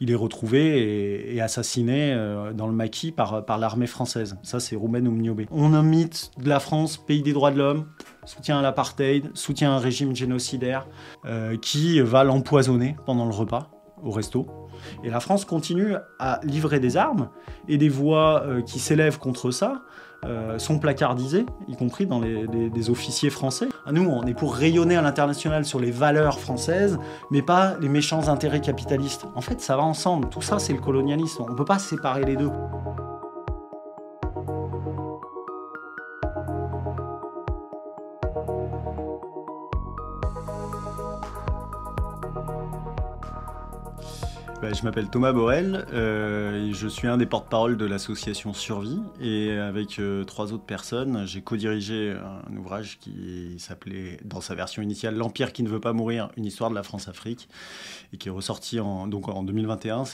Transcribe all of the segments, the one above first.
il est retrouvé et assassiné dans le maquis par l'armée française. Ça, c'est Rouben Oumniobé. On a un mythe de la France, pays des droits de l'homme, soutien à l'apartheid, soutien à un régime génocidaire, qui va l'empoisonner pendant le repas au resto. Et la France continue à livrer des armes, et des voix qui s'élèvent contre ça sont placardisées, y compris dans des officiers français. Nous, on est pour rayonner à l'international sur les valeurs françaises, mais pas les méchants intérêts capitalistes. En fait, ça va ensemble. Tout ça, c'est le colonialisme. On ne peut pas séparer les deux. Je m'appelle Thomas Borel, et je suis un des porte-parole de l'association Survie, et avec 3 autres personnes, j'ai co-dirigé un ouvrage qui s'appelait, dans sa version initiale, L'Empire qui ne veut pas mourir, une histoire de la France-Afrique, et qui est ressorti en 2021,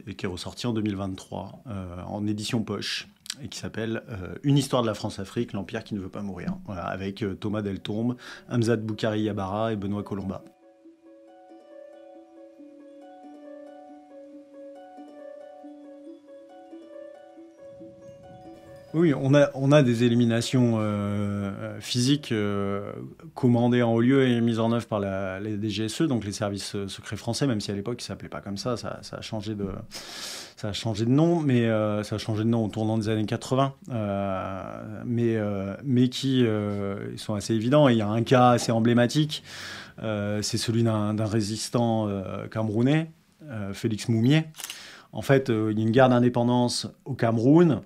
et qui est ressorti en 2023, en édition poche, et qui s'appelle Une histoire de la France-Afrique, l'Empire qui ne veut pas mourir, voilà, avec Thomas Deltombe, Hamzat Boukari Yabara et Benoît Colomba. Oui, on a des éliminations physiques commandées en haut lieu et mises en œuvre par les DGSE, donc les services secrets français, même si à l'époque ils ne s'appelaient pas comme ça, ça a changé de nom, mais ça a changé de nom au tournant des années 80, mais qui ils sont assez évidents. Et il y a un cas assez emblématique, c'est celui d'un résistant camerounais, Félix Moumié. En fait, il y a une guerre d'indépendance au Cameroun.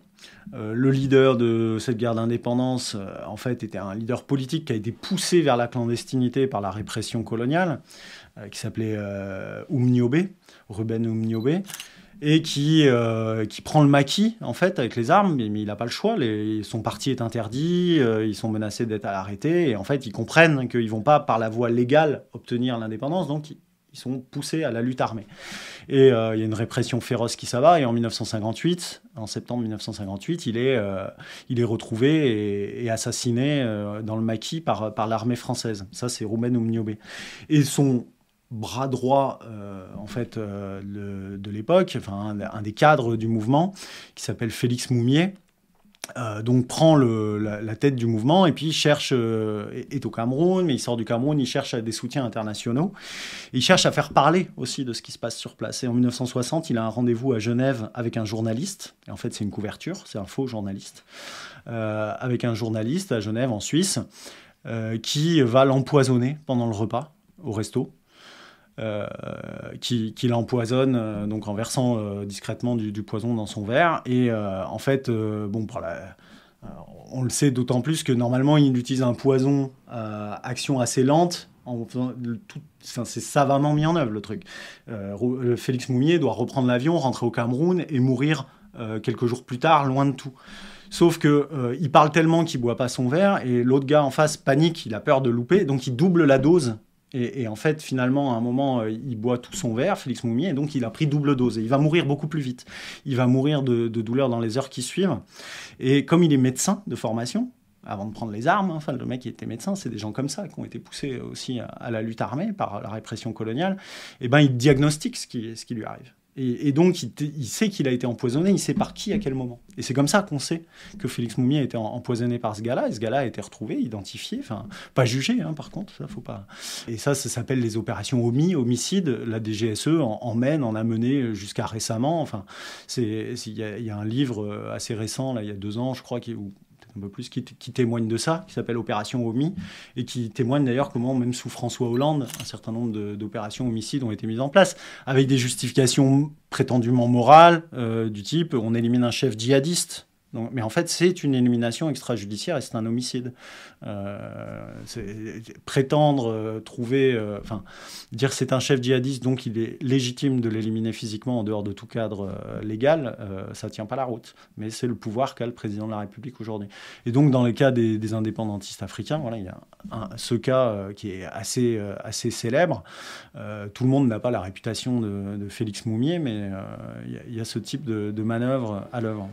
Le leader de cette guerre d'indépendance, en fait, était un leader politique qui a été poussé vers la clandestinité par la répression coloniale, qui s'appelait Oumniobé, Rouben Oumniobé, et qui prend le maquis, en fait, avec les armes, mais il n'a pas le choix. Son parti est interdit, ils sont menacés d'être arrêtés, et en fait, ils comprennent qu'ils ne vont pas, par la voie légale, obtenir l'indépendance, donc ils sont poussés à la lutte armée. Et il y a une répression féroce qui s'abat, et en septembre 1958, il est retrouvé et assassiné dans le maquis par l'armée française. Ça, c'est Rouben Oumniobé. Et son bras droit, de l'époque, enfin, un des cadres du mouvement, qui s'appelle Félix Moumié, donc prend la tête du mouvement, et puis est au Cameroun, mais il sort du Cameroun, il cherche des soutiens internationaux, et il cherche à faire parler aussi de ce qui se passe sur place. Et en 1960, il a un rendez-vous à Genève avec un journaliste, et en fait c'est une couverture, c'est un faux journaliste, avec un journaliste à Genève, en Suisse, qui va l'empoisonner pendant le repas au resto. Qui l'empoisonne donc en versant discrètement du poison dans son verre. Et en fait, on le sait d'autant plus que normalement il utilise un poison à action assez lente. C'est savamment mis en œuvre, le truc. Félix Moumié doit reprendre l'avion, rentrer au Cameroun et mourir quelques jours plus tard, loin de tout. Sauf que il parle tellement qu'il boit pas son verre, et l'autre gars en face panique, il a peur de louper, donc il double la dose. Et en fait, finalement, à un moment, il boit tout son verre, Félix Moumié, et donc il a pris double dose. Et il va mourir beaucoup plus vite. Il va mourir de douleur dans les heures qui suivent. Et comme il est médecin de formation, avant de prendre les armes, le mec qui était médecin, c'est des gens comme ça qui ont été poussés aussi à la lutte armée par la répression coloniale, et ben il diagnostique ce qui lui arrive. Et donc, il sait qu'il a été empoisonné, il sait par qui, à quel moment. Et c'est comme ça qu'on sait que Félix Moumié a été empoisonné par ce gars-là, et ce gars-là a été retrouvé, identifié, pas jugé, par contre, ça, faut pas... Et ça s'appelle les opérations homicide. La DGSE en a mené jusqu'à récemment. Il y a un livre assez récent, là, il y a 2 ans, je crois, où un peu plus, qui témoigne de ça, qui s'appelle Opération Omi, et qui témoigne d'ailleurs comment, même sous François Hollande, un certain nombre d'opérations homicides ont été mises en place, avec des justifications prétendument morales, du type on élimine un chef djihadiste. Donc, mais en fait, c'est une élimination extrajudiciaire et c'est un homicide. Prétendre dire c'est un chef djihadiste, donc il est légitime de l'éliminer physiquement en dehors de tout cadre légal, ça tient pas la route. Mais c'est le pouvoir qu'a le président de la République aujourd'hui. Et donc, dans le cas des indépendantistes africains, voilà, il y a ce cas qui est assez célèbre. Tout le monde n'a pas la réputation de Félix Moumié, mais il y a ce type de manœuvre à l'œuvre.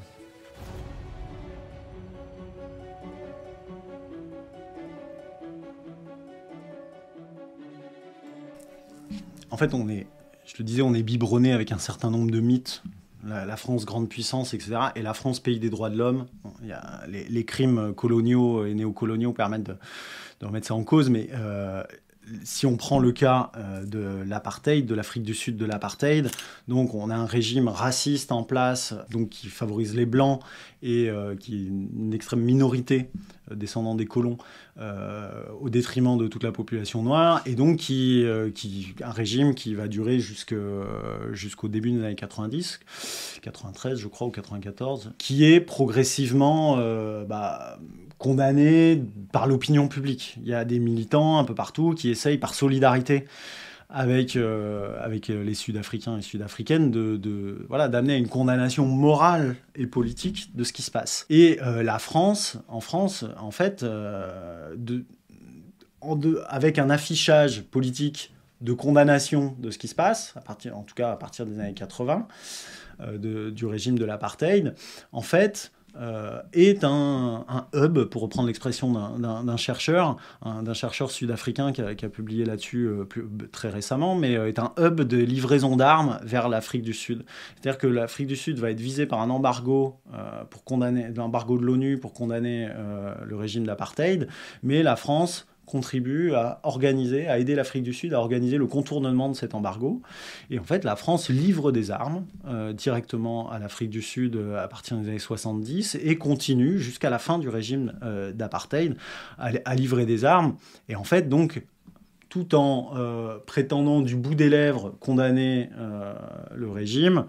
En fait, on est Je te disais, on est biberonné avec un certain nombre de mythes. La France, grande puissance, etc. Et la France, pays des droits de l'homme. Bon, les crimes coloniaux et néocoloniaux permettent de remettre ça en cause, mais si on prend le cas de l'apartheid, de l'Afrique du Sud de l'apartheid, donc on a un régime raciste en place, donc qui favorise les Blancs et qui est une extrême minorité descendant des colons au détriment de toute la population noire, et donc un régime qui va durer jusqu'au début des années 90, 93 je crois, ou 94, qui est progressivement condamné par l'opinion publique. Il y a des militants un peu partout qui essayent, par solidarité avec les Sud-Africains et Sud-Africaines, d'amener à une condamnation morale et politique de ce qui se passe. Et en France, en fait, avec un affichage politique de condamnation de ce qui se passe, en tout cas à partir des années 80, du régime de l'apartheid, en fait, est un hub, pour reprendre l'expression d'un chercheur sud-africain qui a publié là-dessus très récemment, mais est un hub de livraison d'armes vers l'Afrique du Sud. C'est-à-dire que l'Afrique du Sud va être visée par un embargo l'embargo de l'ONU pour condamner le régime d'apartheid, mais la France contribue à aider l'Afrique du Sud à organiser le contournement de cet embargo. Et en fait, la France livre des armes directement à l'Afrique du Sud à partir des années 70 et continue jusqu'à la fin du régime d'apartheid à livrer des armes. Et en fait, donc, tout en prétendant du bout des lèvres condamner le régime,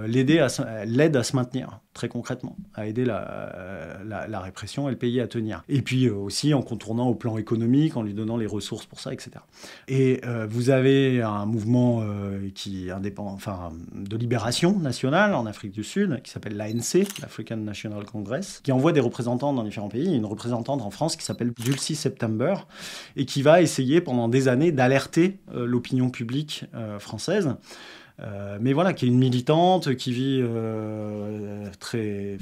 l'aide à se maintenir, très concrètement, à aider la répression et le pays à tenir. Et puis aussi en contournant au plan économique, en lui donnant les ressources pour ça, etc. Et vous avez un mouvement de libération nationale en Afrique du Sud, qui s'appelle l'ANC, l'African National Congress, qui envoie des représentants dans différents pays. Il y a une représentante en France qui s'appelle Dulcie September, et qui va essayer pendant des années d'alerter l'opinion publique française. Mais voilà, qui est une militante, qui vit très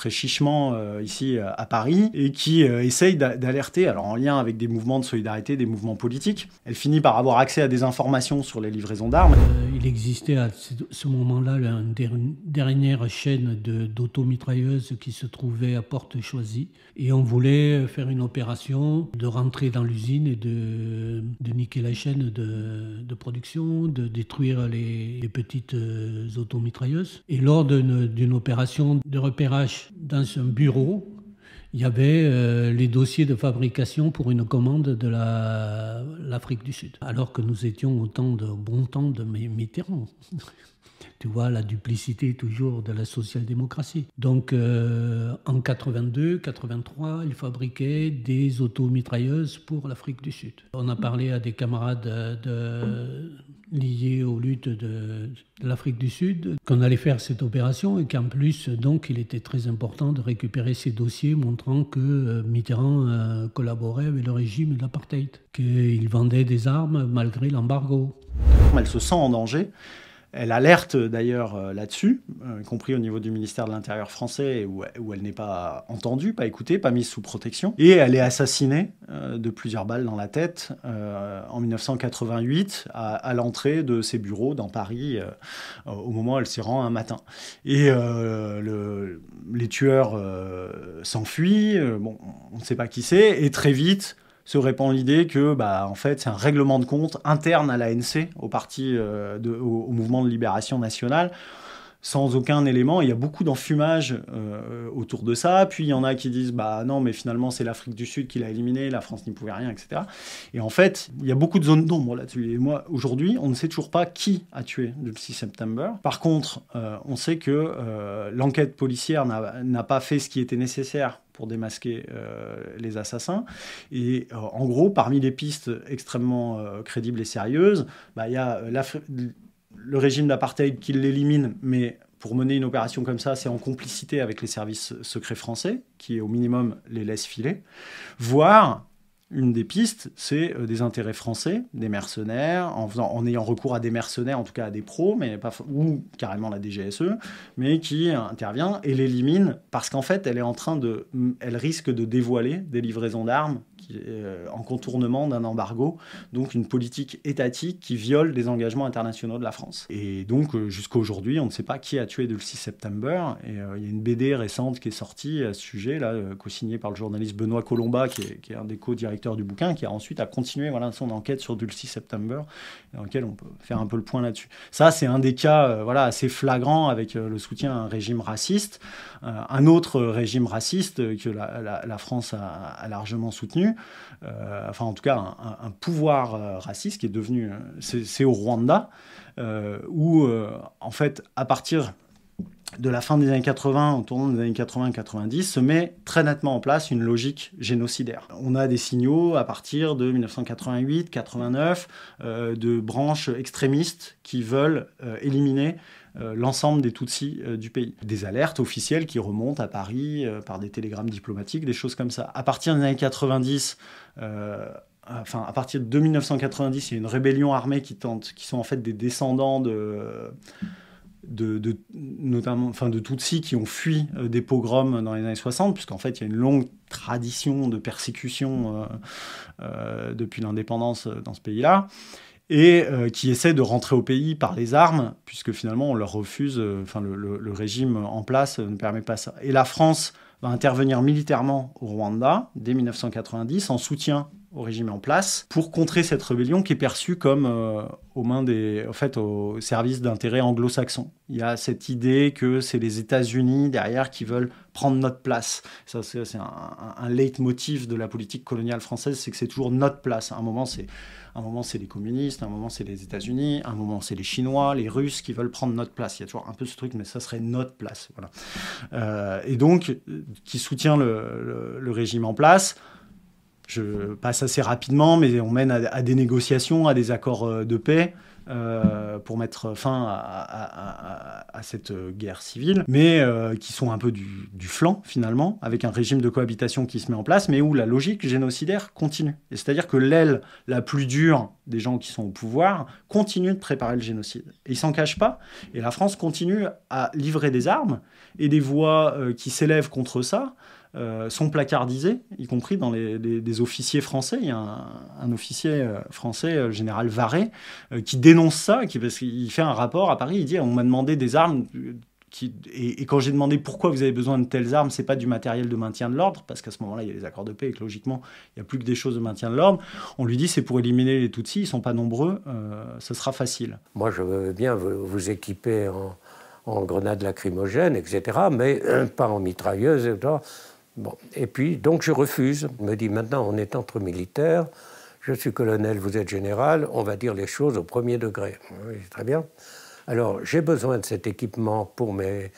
chichement ici à Paris, et qui essaye d'alerter, alors en lien avec des mouvements de solidarité, des mouvements politiques. Elle finit par avoir accès à des informations sur les livraisons d'armes. Il existait à ce moment-là une dernière chaîne d'automitrailleuses qui se trouvait à Porte-Choisy, et on voulait faire une opération de rentrer dans l'usine et de niquer la chaîne de production, de détruire les petites automitrailleuses. Et lors d'une opération de repérage dans un bureau, il y avait les dossiers de fabrication pour une commande de l'Afrique du Sud. Alors que nous étions au bon temps de Mitterrand. Tu vois, la duplicité toujours de la social-démocratie. Donc, en 82, 83, ils fabriquaient des automitrailleuses pour l'Afrique du Sud. On a parlé à des camarades liés aux luttes de l'Afrique du Sud qu'on allait faire cette opération, et qu'en plus, donc, il était très important de récupérer ces dossiers montrant que Mitterrand collaborait avec le régime de l'apartheid, qu'il vendait des armes malgré l'embargo. Elle se sent en danger. Elle alerte d'ailleurs là-dessus, y compris au niveau du ministère de l'Intérieur français, où elle n'est pas entendue, pas écoutée, pas mise sous protection. Et elle est assassinée de plusieurs balles dans la tête en 1988 à l'entrée de ses bureaux dans Paris, au moment où elle s'y rend un matin. Et les tueurs s'enfuient, on ne sait pas qui c'est, et très vite se répand l'idée que en fait, c'est un règlement de compte interne à l'ANC, au parti, au mouvement de libération nationale, sans aucun élément. Il y a beaucoup d'enfumage autour de ça. Puis il y en a qui disent non, mais finalement c'est l'Afrique du Sud qui l'a éliminé, la France n'y pouvait rien, etc. Et en fait, il y a beaucoup de zones d'ombre là-dessus. Et moi, aujourd'hui, on ne sait toujours pas qui a tué Dulcie September. Par contre, on sait que l'enquête policière n'a pas fait ce qui était nécessaire pour démasquer les assassins. Et en gros, parmi les pistes extrêmement crédibles et sérieuses, il y a le régime d'apartheid qui l'élimine, mais pour mener une opération comme ça, c'est en complicité avec les services secrets français, qui au minimum les laissent filer, voire une des pistes, c'est des intérêts français, des mercenaires, en ayant recours à des mercenaires, en tout cas à des pros, ou carrément la DGSE, mais qui intervient et l'élimine parce qu'en fait, elle risque de dévoiler des livraisons d'armes en contournement d'un embargo, donc une politique étatique qui viole les engagements internationaux de la France. Et donc, jusqu'à aujourd'hui, on ne sait pas qui a tué Dulcie September. Et il y a une BD récente qui est sortie à ce sujet, là, co-signée par le journaliste Benoît Colomba, qui est un des co-directeurs du bouquin, qui a ensuite continué son enquête sur Dulcie September, dans lequel on peut faire un peu le point là-dessus. Ça, c'est un des cas assez flagrant avec le soutien à un régime raciste. Un autre régime raciste que la France a largement soutenu, enfin en tout cas un pouvoir raciste qui est devenu, c'est au Rwanda, où en fait à partir de la fin des années 80, au tournant des années 80-90, se met très nettement en place une logique génocidaire. On a des signaux à partir de 1988-89 de branches extrémistes qui veulent éliminer l'ensemble des Tutsis du pays. Des alertes officielles qui remontent à Paris par des télégrammes diplomatiques, des choses comme ça. À partir des années 90, à partir de 1990, il y a une rébellion armée qui sont en fait des descendants notamment de Tutsis qui ont fui des pogroms dans les années 60, puisqu'en fait, il y a une longue tradition de persécution depuis l'indépendance dans ce pays-là, et qui essaient de rentrer au pays par les armes, puisque finalement, on leur refuse, le régime en place ne permet pas ça. Et la France va intervenir militairement au Rwanda dès 1990 en soutien au régime en place pour contrer cette rébellion qui est perçue comme au service d'intérêts anglo-saxons. Il y a cette idée que c'est les États-Unis derrière qui veulent prendre notre place. Ça, c'est un leitmotiv de la politique coloniale française, c'est que c'est toujours notre place. À un moment, c'est les communistes, à un moment, c'est les États-Unis, à un moment, c'est les Chinois, les Russes qui veulent prendre notre place. Il y a toujours un peu ce truc, mais ça serait notre place. Voilà. Et donc, qui soutient le régime en place. Je passe assez rapidement, mais on mène à des négociations, à des accords de paix pour mettre fin à cette guerre civile, mais qui sont un peu du flanc, finalement, avec un régime de cohabitation qui se met en place, mais où la logique génocidaire continue. Et c'est-à-dire que l'aile la plus dure des gens qui sont au pouvoir continue de préparer le génocide. Et ils ne s'en cachent pas, et la France continue à livrer des armes, et des voix qui s'élèvent contre ça, sont placardisés, y compris dans des officiers français. Il y a un officier français, le général Varret, qui dénonce ça, parce qu'il fait un rapport à Paris, il dit « on m'a demandé des armes ». Et quand j'ai demandé pourquoi vous avez besoin de telles armes, c'est pas du matériel de maintien de l'ordre, parce qu'à ce moment-là, il y a les accords de paix et que logiquement, il n'y a plus que des choses de maintien de l'ordre. On lui dit c'est pour éliminer les Tutsis, ils ne sont pas nombreux, ce sera facile. Moi, je veux bien vous équiper en grenades lacrymogènes, etc., mais pas en mitrailleuses, etc. Bon. Et puis, donc, je refuse. Il me dit, maintenant, on est entre militaires, je suis colonel, vous êtes général, on va dire les choses au premier degré. Oui, très bien. Alors, j'ai besoin de cet équipement pour mes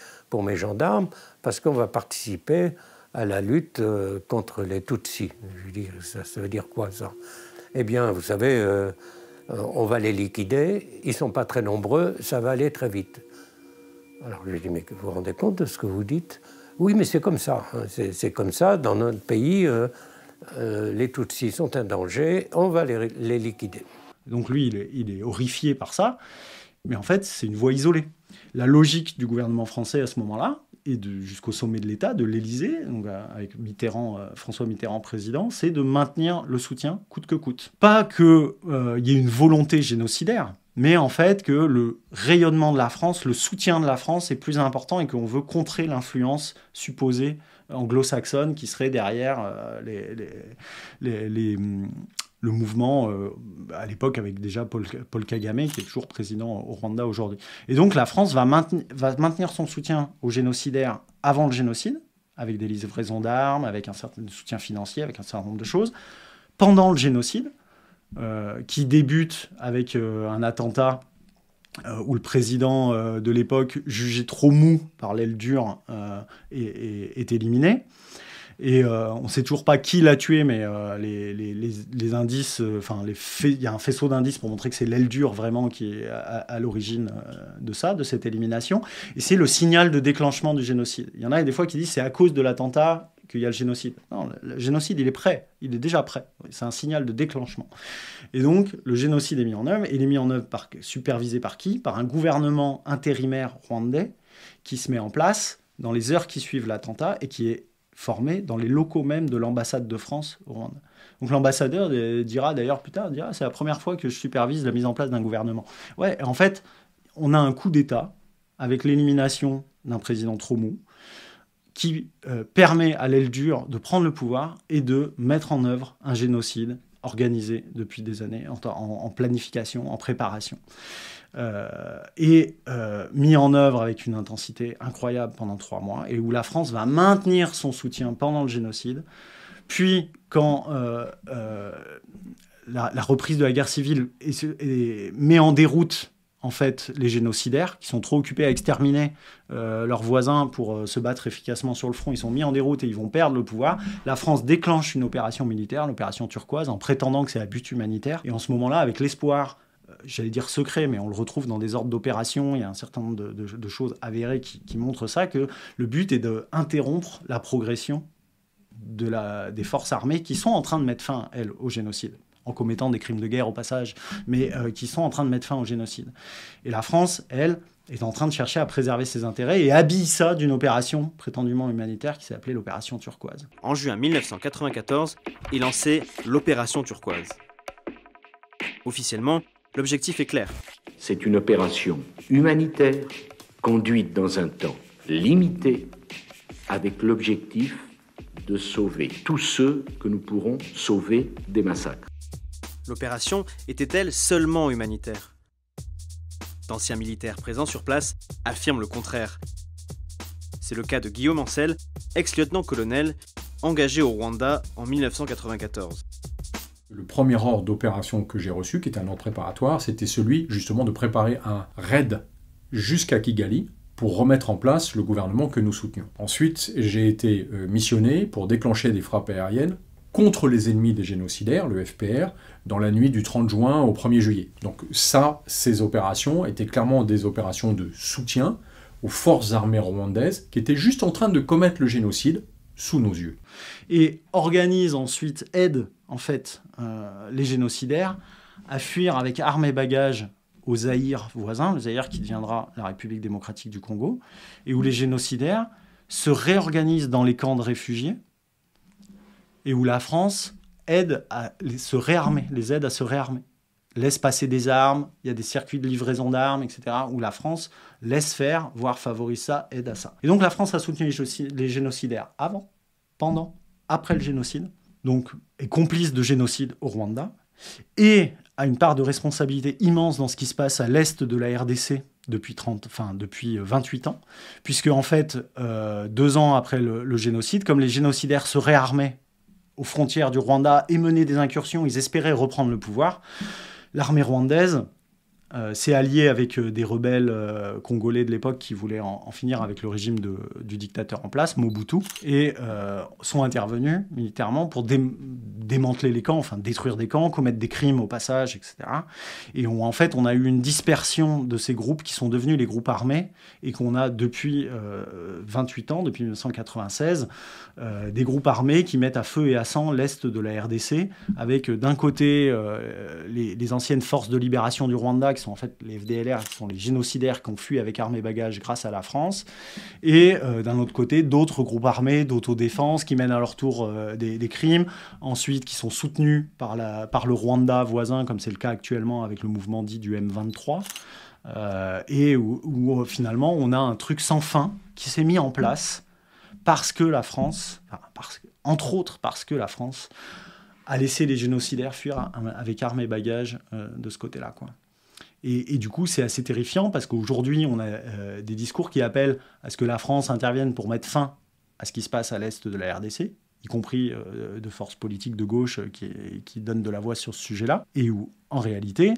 gendarmes, parce qu'on va participer à la lutte contre les Tutsis. Je dis, ça veut dire quoi, ça? Eh bien, vous savez, on va les liquider, ils ne sont pas très nombreux, ça va aller très vite. Alors, je lui dis, mais vous vous rendez compte de ce que vous dites? Oui, mais c'est comme ça. C'est comme ça. Dans notre pays, les Tutsis sont un danger. On va les liquider. Donc lui, il est horrifié par ça. Mais en fait, c'est une voie isolée. La logique du gouvernement français à ce moment-là, et jusqu'au sommet de l'État, de l'Élysée, donc avec François Mitterrand président, c'est de maintenir le soutien coûte que coûte. Pas qu'il y ait une volonté génocidaire, mais en fait que le rayonnement de la France, le soutien de la France est plus important et qu'on veut contrer l'influence supposée anglo-saxonne qui serait derrière le mouvement, à l'époque avec déjà Paul Kagame, qui est toujours président au Rwanda aujourd'hui. Et donc la France va maintenir son soutien aux génocidaires avant le génocide, avec des livraisons d'armes, avec un certain soutien financier, avec un certain nombre de choses. Pendant le génocide, qui débute avec un attentat où le président de l'époque, jugé trop mou par l'aile dure, est éliminé. Et on ne sait toujours pas qui l'a tué, mais les indices, il y a un faisceau d'indices pour montrer que c'est l'aile dure vraiment qui est à l'origine de cette élimination. Et c'est le signal de déclenchement du génocide. Il y en a des fois qui disent c'est à cause de l'attentat qu'il y a le génocide. Non, le génocide, il est prêt. Il est déjà prêt. C'est un signal de déclenchement. Et donc, le génocide est mis en œuvre. Et il est mis en œuvre supervisé par qui? Par un gouvernement intérimaire rwandais qui se met en place dans les heures qui suivent l'attentat et qui est formé dans les locaux même de l'ambassade de France au Rwanda. Donc l'ambassadeur dira d'ailleurs plus tard, c'est la première fois que je supervise la mise en place d'un gouvernement. Ouais, en fait, on a un coup d'État avec l'élimination d'un président trop mou qui permet à l'aile dure de prendre le pouvoir et de mettre en œuvre un génocide organisé depuis des années, en planification, en préparation. Mis en œuvre avec une intensité incroyable pendant 3 mois, et où la France va maintenir son soutien pendant le génocide. Puis, quand la reprise de la guerre civile met en déroute en fait les génocidaires, qui sont trop occupés à exterminer leurs voisins pour se battre efficacement sur le front, ils sont mis en déroute et ils vont perdre le pouvoir. La France déclenche une opération militaire, l'opération turquoise, en prétendant que c'est à but humanitaire. Et en ce moment-là, avec l'espoir, j'allais dire secret, mais on le retrouve dans des ordres d'opération, il y a un certain nombre de choses avérées qui montrent ça, que le but est d'interrompre la progression des forces armées qui sont en train de mettre fin, elles, au génocide, en commettant des crimes de guerre au passage, mais qui sont en train de mettre fin au génocide. Et la France, elle, est en train de chercher à préserver ses intérêts et habille ça d'une opération prétendument humanitaire qui s'est appelée l'opération turquoise. En juin 1994 est lancée l'opération turquoise. Officiellement, l'objectif est clair. C'est une opération humanitaire conduite dans un temps limité avec l'objectif de sauver tous ceux que nous pourrons sauver des massacres. L'opération était-elle seulement humanitaire? D'anciens militaires présents sur place affirment le contraire. C'est le cas de Guillaume Ancel, ex-lieutenant-colonel, engagé au Rwanda en 1994. Le premier ordre d'opération que j'ai reçu, qui était un ordre préparatoire, c'était celui justement de préparer un raid jusqu'à Kigali pour remettre en place le gouvernement que nous soutenions. Ensuite, j'ai été missionné pour déclencher des frappes aériennes contre les ennemis des génocidaires, le FPR, dans la nuit du 30 juin au 1er juillet. Donc ça, ces opérations étaient clairement des opérations de soutien aux forces armées rwandaises qui étaient juste en train de commettre le génocide sous nos yeux. Et aide en fait les génocidaires à fuir avec armes et bagages au Zaïre voisin, le Zaïre qui deviendra la République démocratique du Congo, et où les génocidaires se réorganisent dans les camps de réfugiés, et où la France aide à se réarmer, les aide à se réarmer. Laisse passer des armes, il y a des circuits de livraison d'armes, etc., où la France laisse faire, voire favorise ça, aide à ça. Et donc la France a soutenu les génocidaires avant, pendant, après le génocide, donc est complice de génocide au Rwanda, et a une part de responsabilité immense dans ce qui se passe à l'est de la RDC depuis 28 ans, puisque en fait, 2 ans après le génocide, comme les génocidaires se réarmaient aux frontières du Rwanda et menaient des incursions, ils espéraient reprendre le pouvoir. L'armée rwandaise s'est alliée avec des rebelles congolais de l'époque qui voulaient en finir avec le régime du dictateur en place, Mobutu, et sont intervenus militairement pour démanteler les camps, enfin détruire des camps, commettre des crimes au passage, etc. Et en fait, on a eu une dispersion de ces groupes qui sont devenus les groupes armés et qu'on a depuis 28 ans, depuis 1996, des groupes armés qui mettent à feu et à sang l'est de la RDC, avec d'un côté les anciennes forces de libération du Rwanda, qui sont en fait les FDLR, qui sont les génocidaires qui ont fui avec armes et bagages grâce à la France, et d'un autre côté, d'autres groupes armés d'autodéfense qui mènent à leur tour des crimes, ensuite qui sont soutenus par le Rwanda voisin, comme c'est le cas actuellement avec le mouvement dit du M23, et où finalement on a un truc sans fin qui s'est mis en place parce que la France, entre autres parce que la France a laissé les génocidaires fuir avec armes et bagages de ce côté-là, quoi. Et du coup, c'est assez terrifiant parce qu'aujourd'hui, on a des discours qui appellent à ce que la France intervienne pour mettre fin à ce qui se passe à l'est de la RDC, y compris de forces politiques de gauche qui donnent de la voix sur ce sujet-là, et où, en réalité,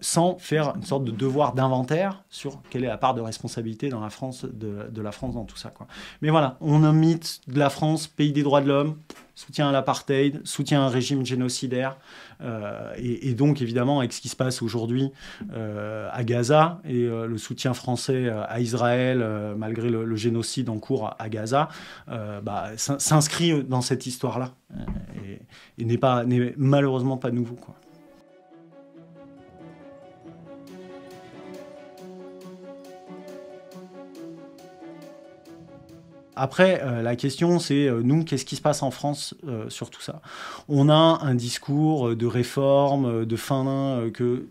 sans faire une sorte de devoir d'inventaire sur quelle est la part de responsabilité dans la France, de la France dans tout ça, quoi. Mais voilà, on a un mythe de la France, pays des droits de l'homme, soutien à l'apartheid, soutien à un régime génocidaire, et donc évidemment avec ce qui se passe aujourd'hui à Gaza et le soutien français à Israël malgré le génocide en cours à Gaza, s'inscrit dans cette histoire-là et n'est malheureusement pas nouveau, quoi. Après, la question, c'est nous, qu'est-ce qui se passe en France sur tout ça? On a un discours de réforme, de fin, que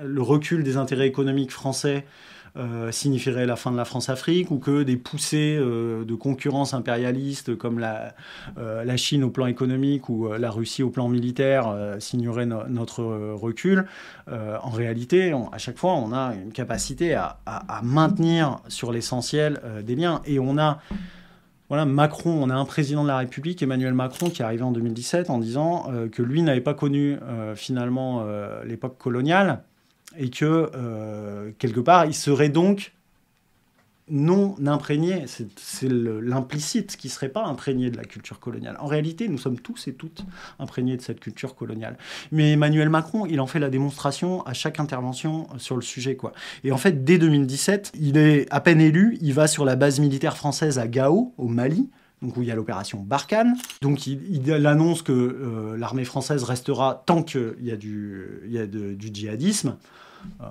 le recul des intérêts économiques français signifierait la fin de la France-Afrique, ou que des poussées de concurrence impérialiste comme la Chine au plan économique ou la Russie au plan militaire signeraient notre recul. En réalité, à chaque fois, on a une capacité à maintenir sur l'essentiel des liens. Et on a... Voilà, Macron, on a un président de la République, Emmanuel Macron, qui est arrivé en 2017 en disant que lui n'avait pas connu finalement l'époque coloniale, et que, quelque part, il serait donc non imprégné, c'est l'implicite, qui ne serait pas imprégné de la culture coloniale. En réalité, nous sommes tous et toutes imprégnés de cette culture coloniale. Mais Emmanuel Macron, il en fait la démonstration à chaque intervention sur le sujet, quoi. Et en fait, dès 2017, il est à peine élu, il va sur la base militaire française à Gao, au Mali, donc où il y a l'opération Barkhane. Donc il annonce que l'armée française restera tant qu'il y a du djihadisme.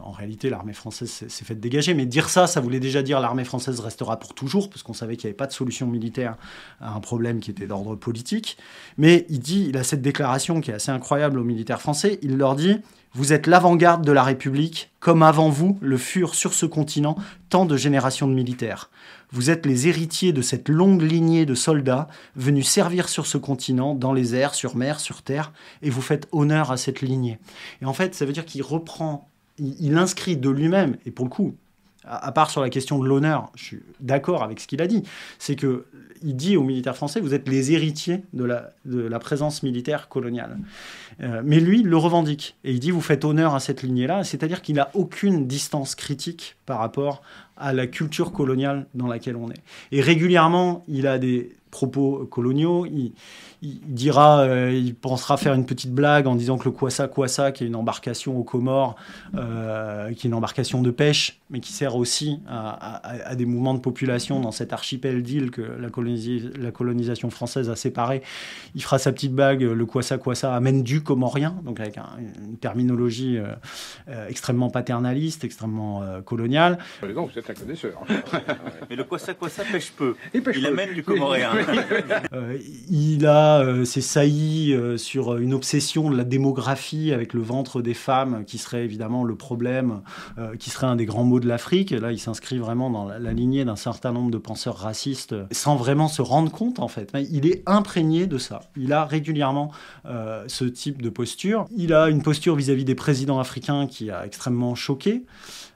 En réalité, l'armée française s'est faite dégager. Mais dire ça, ça voulait déjà dire l'armée française restera pour toujours, parce qu'on savait qu'il n'y avait pas de solution militaire à un problème qui était d'ordre politique. Mais il a cette déclaration qui est assez incroyable aux militaires français. Il leur dit « Vous êtes l'avant-garde de la République, comme avant vous le furent sur ce continent tant de générations de militaires. Vous êtes les héritiers de cette longue lignée de soldats venus servir sur ce continent, dans les airs, sur mer, sur terre, et vous faites honneur à cette lignée. » Et en fait, ça veut dire qu'il reprend, il inscrit de lui-même, et pour le coup, à part sur la question de l'honneur, je suis d'accord avec ce qu'il a dit, c'est qu'il dit aux militaires français, vous êtes les héritiers de la présence militaire coloniale. Mais lui, il le revendique, et il dit, vous faites honneur à cette lignée-là, c'est-à-dire qu'il n'a aucune distance critique par rapport à la culture coloniale dans laquelle on est. Et régulièrement, il a des propos coloniaux, il dira, il pensera faire une petite blague en disant que le Kwassa, qui est une embarcation aux Comores, qui est une embarcation de pêche, mais qui sert aussi à des mouvements de population dans cet archipel d'îles que la colonisation française a séparé. Il fera sa petite blague, le Kwassa amène du comorien, donc avec une terminologie extrêmement paternaliste, extrêmement coloniale. Donc vous êtes un connaisseur. Mais le Kwassa pêche peu. Il amène du comorien. Il a ses saillies sur une obsession de la démographie avec le ventre des femmes, qui serait évidemment le problème, qui serait un des grands maux de l'Afrique. Là, il s'inscrit vraiment dans la lignée d'un certain nombre de penseurs racistes, sans vraiment se rendre compte, en fait. Il est imprégné de ça. Il a régulièrement ce type de posture. Il a une posture vis-à-vis des présidents africains qui a extrêmement choqué.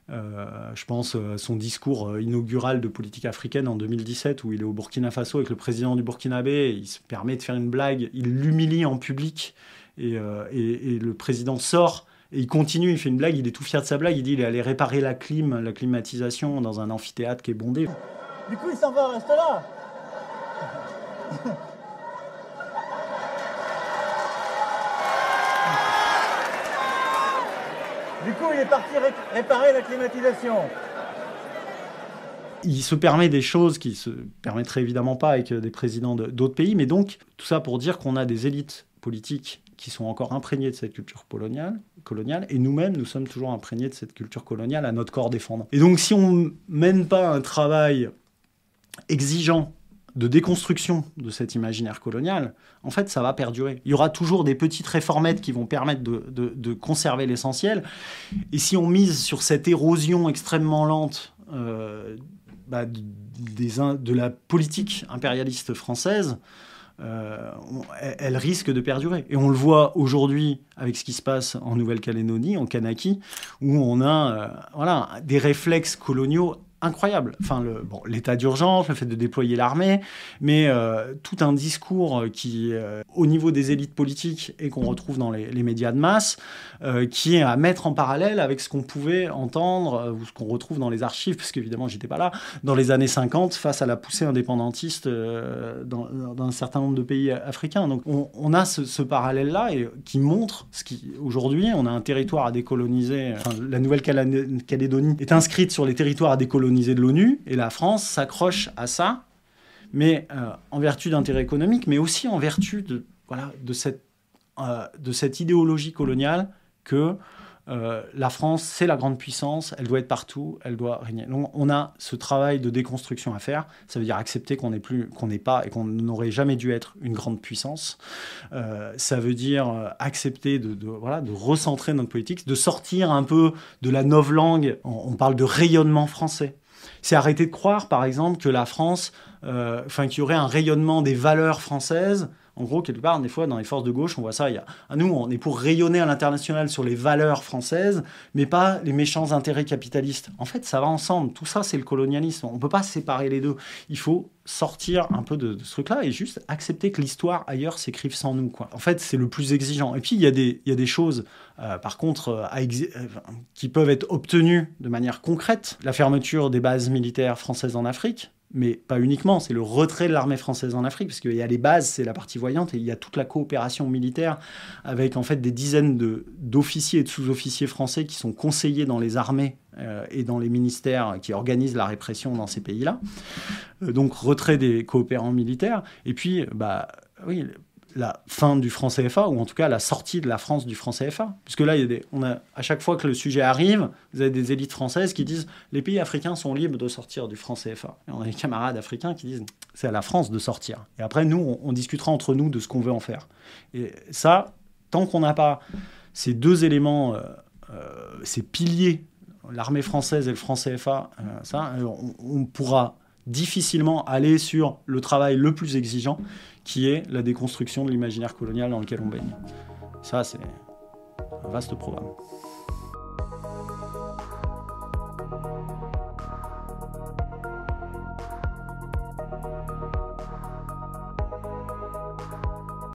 Je pense à son discours inaugural de politique africaine en 2017, où il est au Burkina Faso avec le président du Burkinabé, il se permet de faire une blague, il l'humilie en public, et le président sort, et il continue, il fait une blague, il est tout fier de sa blague, il dit qu'il est allé réparer la climatisation dans un amphithéâtre qui est bondé. Du coup, il s'en va, reste là. Du coup, il est parti réparer la climatisation. Il se permet des choses qui se permettraient évidemment pas avec des présidents d'autres pays, mais donc tout ça pour dire qu'on a des élites politiques qui sont encore imprégnées de cette culture coloniale, et nous-mêmes, nous sommes toujours imprégnés de cette culture coloniale à notre corps défendant. Et donc si on mène pas un travail exigeant de déconstruction de cet imaginaire colonial, en fait, ça va perdurer. Il y aura toujours des petites réformettes qui vont permettre de conserver l'essentiel. Et si on mise sur cette érosion extrêmement lente de la politique impérialiste française, elle risque de perdurer. Et on le voit aujourd'hui avec ce qui se passe en Nouvelle-Calédonie, en Kanaki, où on a des réflexes coloniaux incroyable. Enfin, l'état d'urgence, le fait de déployer l'armée, mais tout un discours qui, au niveau des élites politiques et qu'on retrouve dans les médias de masse, qui est à mettre en parallèle avec ce qu'on pouvait entendre ou ce qu'on retrouve dans les archives, parce qu'évidemment, j'étais pas là, dans les années 50, face à la poussée indépendantiste dans un certain nombre de pays africains. Donc, on a ce parallèle-là qui montre aujourd'hui, on a un territoire à décoloniser. Enfin, la Nouvelle-Calédonie est inscrite sur les territoires à décoloniser de l'ONU, et la France s'accroche à ça, mais en vertu d'intérêts économiques, mais aussi en vertu de cette idéologie coloniale que la France, c'est la grande puissance, elle doit être partout, elle doit régner. Donc on a ce travail de déconstruction à faire. Ça veut dire accepter qu'on n'est pas et qu'on n'aurait jamais dû être une grande puissance. Ça veut dire accepter de recentrer notre politique, de sortir un peu de la novlangue. On parle de rayonnement français. C'est arrêter de croire, par exemple, que la France, qu'il y aurait un rayonnement des valeurs françaises. En gros, quelque part, des fois, dans les forces de gauche, on voit ça. Nous, on est pour rayonner à l'international sur les valeurs françaises, mais pas les méchants intérêts capitalistes. En fait, ça va ensemble. Tout ça, c'est le colonialisme. On ne peut pas séparer les deux. Il faut sortir un peu de ce truc-là et juste accepter que l'histoire ailleurs s'écrive sans nous, quoi. En fait, c'est le plus exigeant. Et puis, il y a des choses, par contre, qui peuvent être obtenues de manière concrète. La fermeture des bases militaires françaises en Afrique, mais pas uniquement, c'est le retrait de l'armée française en Afrique, parce qu'il y a les bases, c'est la partie voyante, et il y a toute la coopération militaire avec en fait des dizaines d'officiers et de sous-officiers français qui sont conseillers dans les armées et dans les ministères qui organisent la répression dans ces pays-là. Donc retrait des coopérants militaires, et puis oui, la fin du franc CFA, ou en tout cas la sortie de la France du franc CFA. Puisque là, à chaque fois que le sujet arrive, vous avez des élites françaises qui disent « les pays africains sont libres de sortir du franc CFA ». Et on a des camarades africains qui disent « c'est à la France de sortir ». Et après, nous, on discutera entre nous de ce qu'on veut en faire. Et ça, tant qu'on n'a pas ces deux éléments, ces piliers, l'armée française et le franc CFA, on pourra difficilement aller sur le travail le plus exigeant, qui est la déconstruction de l'imaginaire colonial dans lequel on baigne. Ça, c'est un vaste programme.